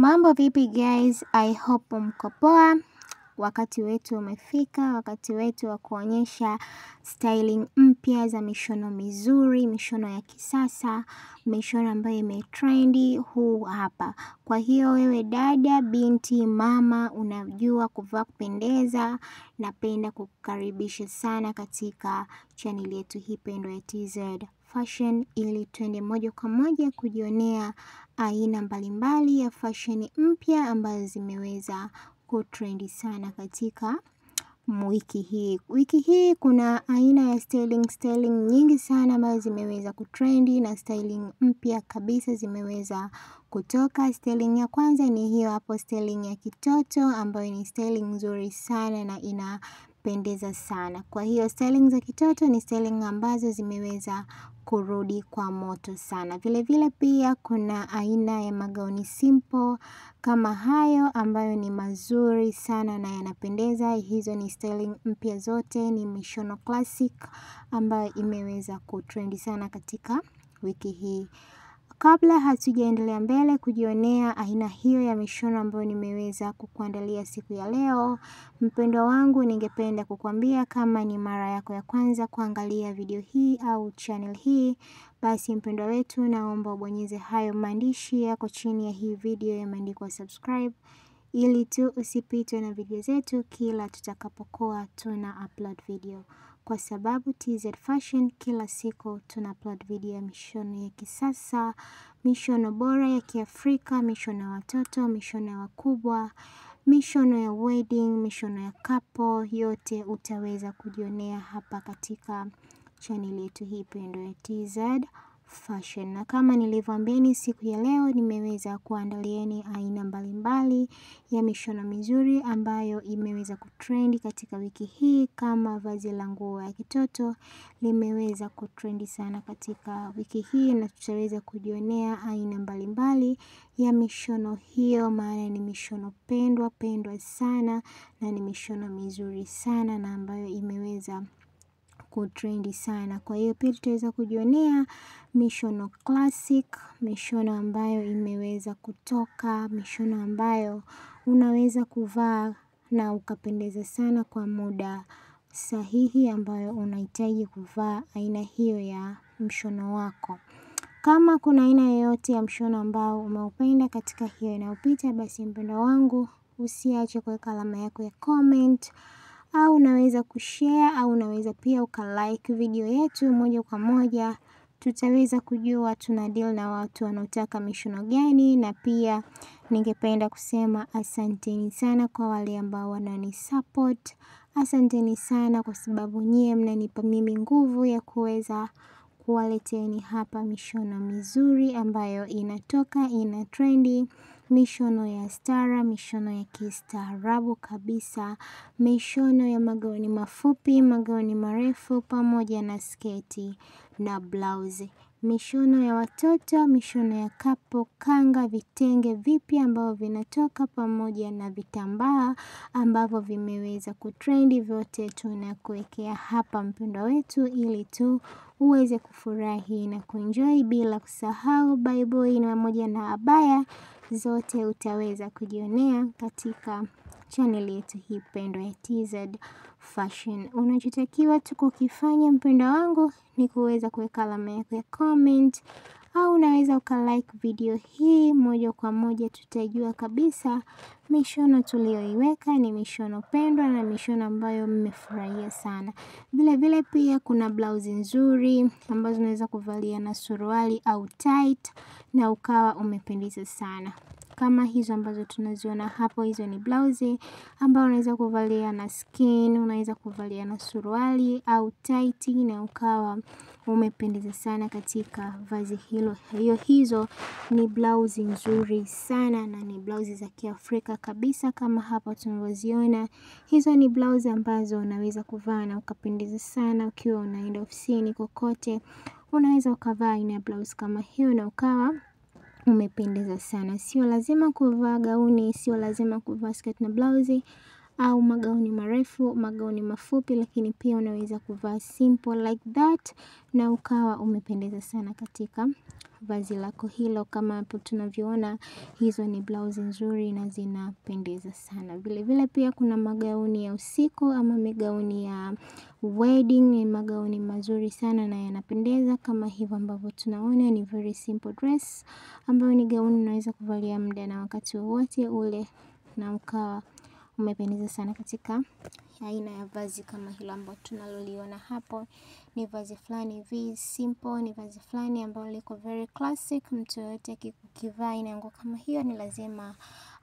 Mambo vipi guys, I hope mko poa. Wakati wetu umefika, wakati wetu wa kuonyesha styling mpya za mishono mizuri, mishono ya kisasa, mishono ambayo imetrendi huu hapa. Kwa hiyo wewe dada, binti, mama, unajua kuvaa kupendeza, napenda kukukaribisha sana katika channel yetu hii pendwa ya TZ Fashion, ili twende moja kwa moja kujionea aina mbalimbali ya fashion mpya ambazo zimeweza kutrendi sana katika wiki hii. Wiki hii kuna aina ya styling nyingi sana ambazo zimeweza kutrendi na styling mpya kabisa zimeweza kutoka. Styling ya kwanza ni hiyo hapo, styling ya kitoto ambayo ni styling nzuri sana na inapendeza sana. Kwa hiyo styling za kitoto ni styling ambazo zimeweza kurudi kwa moto sana. Vile vile pia kuna aina ya magauni simple kama hayo ambayo ni mazuri sana na yanapendeza. Hizo ni styling mpya zote, ni mishono classic ambayo imeweza kutrendi sana katika wiki hii. Kabla hatujaendelea mbele kujionea aina hiyo ya mishono ambayo nimeweza kukuandalia siku ya leo, mpendwa wangu, ningependa kukuambia kama ni mara yako ya kwanza kuangalia video hii au channel hii, basi mpendwa wetu, naomba ubonyeze hayo maandishi yako chini ya hii video yameandikwa subscribe, ili tu usipitwe na video zetu kila tutakapokuwa tuna upload video. Kwa sababu TZ Fashion kila siku tuna upload video ya mishono ya kisasa, mishono bora ya Kiafrika, mishono ya watoto, mishono ya wakubwa, mishono ya wedding, mishono ya couple, yote utaweza kujionea hapa katika channel yetu hii pendwa ya TZ Fashion. Na kama nilivyoambieni siku ya leo nimeweza kuandalieni aina mbalimbali ya mishono mizuri ambayo imeweza kutrendi katika wiki hii, kama vazi la nguo ya kitoto limeweza kutrendi sana katika wiki hii, na tutaweza kujionea aina mbalimbali ya mishono hiyo, maana ni mishono pendwa sana na ni mishono mizuri sana na ambayo imeweza kutrendi sana. Kwa hiyo pia tutaweza kujionea mishono classic, mishono ambayo imeweza kutoka, mishono ambayo unaweza kuvaa na ukapendeza sana kwa muda sahihi ambayo unahitaji kuvaa aina hiyo ya mshono wako. Kama kuna aina yoyote ya mshono ambao umeupenda katika hiyo inayopita, basi mpendwa wangu usiache kuweka alama yako ya comment, au unaweza kushare, au unaweza pia ukalike video yetu moja kwa moja. Tutaweza kujua tuna deal na watu wanaotaka mishono gani, na pia ningependa kusema asanteni sana kwa wale ambao wanani support. Asanteni sana kwa sababu nyie mnanipa mimi nguvu ya kuweza kuwaleteni hapa mishono mizuri ambayo inatoka, ina trendi, mishono ya stara, mishono ya kistaarabu kabisa, mishono ya magauni mafupi, magauni marefu, pamoja na sketi na blouse, mishono ya watoto, mishono ya kapo, kanga, vitenge vipya ambavyo vinatoka, pamoja na vitambaa ambavyo vimeweza kutrendi, vyote tunakuwekea hapa mpendwa wetu, ili tu uweze kufurahi na kuenjoy, bila kusahau baibui na pamoja na abaya zote utaweza kujionea katika channel yetu hii pendwa ya TZ Fashion. Unachotakiwa tu kukifanya mpendwa wangu ni kuweza kuweka alama yako ya comment, au unaweza ukalike video hii moja kwa moja. Tutajua kabisa mishono tulioiweka ni mishono pendwa na mishono ambayo mmefurahia sana. Vile vile pia kuna blouse nzuri ambazo unaweza kuvalia na suruali au tight na ukawa umependeza sana. Kama hizo ambazo tunaziona hapo, hizo ni blouse ambazo unaweza kuvalia na skin, unaweza kuvalia na suruali au tight na ukawa umependeza sana katika vazi hilo. Hizo ni blouse nzuri sana na ni blouse za Kiafrika kabisa kama hapa tunavyoziona. Hizo ni blouse ambazo unaweza kuvaa na ukapendeza sana ukiwa unaenda ofisini kokote. Unaweza ukavaa ina blouse kama hiyo na ukawa umependeza sana. Sio lazima kuvaa gauni, sio lazima kuvaa skirt na blouse au magauni marefu, magauni mafupi, lakini pia unaweza kuvaa simple like that na ukawa umependeza sana katika vazi lako hilo. Kama hapo tunavyoona, hizo ni blouse nzuri na zinapendeza sana. Vile vile pia kuna magauni ya usiku ama magauni ya wedding, ni magauni mazuri sana na yanapendeza kama hivyo ambavyo tunaona. Ni very simple dress ambayo ni gauni unaweza kuvalia muda na wakati wowote ule na ukawa umependeza sana katika aina ya vazi kama hilo ambalo tunaloliona hapo. Ni vazi fulani hivi simple, ni vazi fulani ambalo liko very classic. Mtu yoyote akikivaa aina nguo kama hiyo ni lazima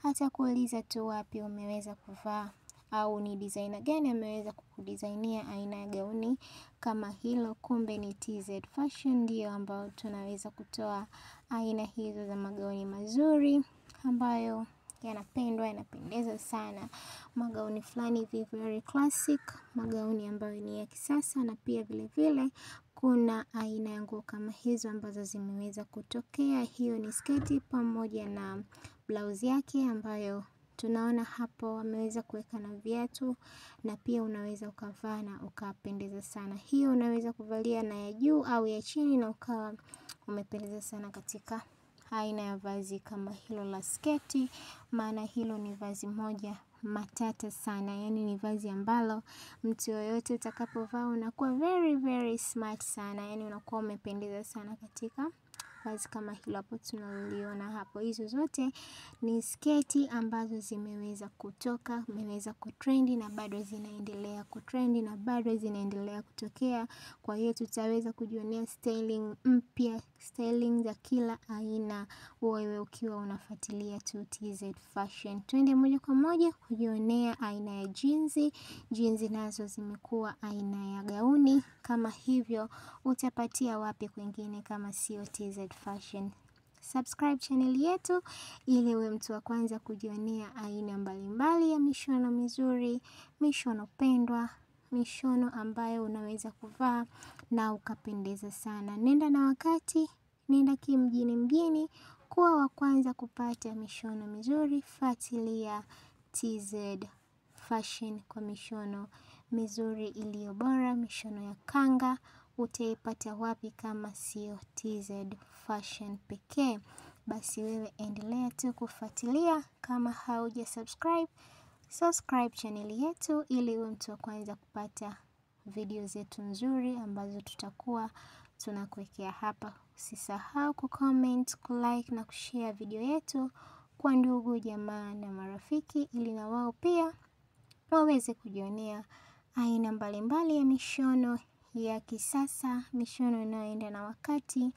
hata kuuliza tu wapi umeweza kuvaa au ni designer gani ameweza kukudesignia aina ya gauni kama hilo. Kumbe ni TZ Fashion ndio ambao tunaweza kutoa aina hizo za magauni mazuri ambayo yanapendwa, yanapendeza sana. Magauni fulani hivi very classic, magauni ambayo ni ya kisasa. Na pia vile vile kuna aina ya nguo kama hizo ambazo zimeweza kutokea. Hiyo ni sketi pamoja na blouse yake ambayo tunaona hapo wameweza kuweka na viatu, na pia unaweza ukavaa na ukapendeza sana. Hiyo unaweza kuvalia na ya juu au ya chini na ukawa umependeza sana katika aina ya vazi kama hilo la sketi. Maana hilo ni vazi moja matata sana, yani ni vazi ambalo mtu yoyote utakapovaa unakuwa very very smart sana, yani unakuwa umependeza sana katika vazi kama hilo hapo tunaliona hapo. Hizo zote ni sketi ambazo zimeweza kutoka, zimeweza kutrendi na bado zinaendelea kutrendi na bado zinaendelea kutokea. Kwa hiyo tutaweza kujionea styling mpya, styling za kila aina wewe ukiwa unafuatilia tu TZ Fashion. Twende moja kwa moja kujionea aina ya jinzi. Jinzi nazo zimekuwa aina ya gauni kama hivyo, utapatia wapi kwingine kama sio TZ Fashion. Subscribe channel yetu ili uwe mtu wa kwanza kujionea aina mbalimbali ya mishono mizuri, mishono pendwa, mishono ambayo unaweza kuvaa na ukapendeza sana. Nenda na wakati, nenda kimjini mjini, kuwa wa kwanza kupata mishono mizuri. Fuatilia TZ Fashion kwa mishono mizuri iliyo bora. Mishono ya kanga utaipata wapi kama sio TZ Fashion pekee? Basi wewe endelea tu kufuatilia. Kama hauja subscribe channel yetu ili uwe mtu wa kwanza kupata video zetu nzuri ambazo tutakuwa tunakuwekea hapa. Usisahau kucomment, kulike na kushare video yetu kwa ndugu, jamaa na marafiki ili na wao pia waweze kujionea aina mbalimbali ya mishono ya kisasa, mishono inayoenda na wakati,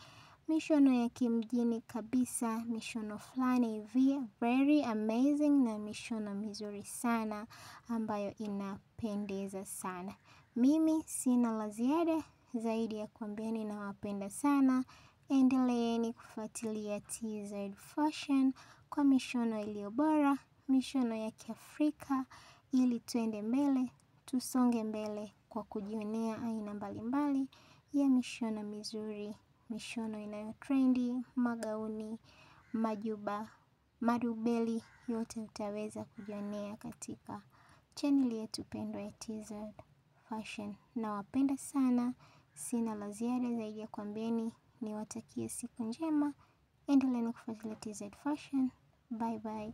mishono ya kimjini kabisa, mishono fulani hivi very amazing na mishono mizuri sana ambayo inapendeza sana. Mimi sina la ziada zaidi ya kuambieni nawapenda sana. Endeleeni kufuatilia TZ Fashion kwa mishono iliyo bora, mishono ya Kiafrika, ili tuende mbele, tusonge mbele kwa kujionea aina mbalimbali ya mishono mizuri, mishono inayotrendi, magauni, majuba, marubeli, yote utaweza kujionea katika channel yetu pendwa ya TZ Fashion. Nawapenda sana, sina la ziada zaidi ya kuambieni niwatakie siku njema. Endeleeni kufuatilia TZ Fashion. Bye bye.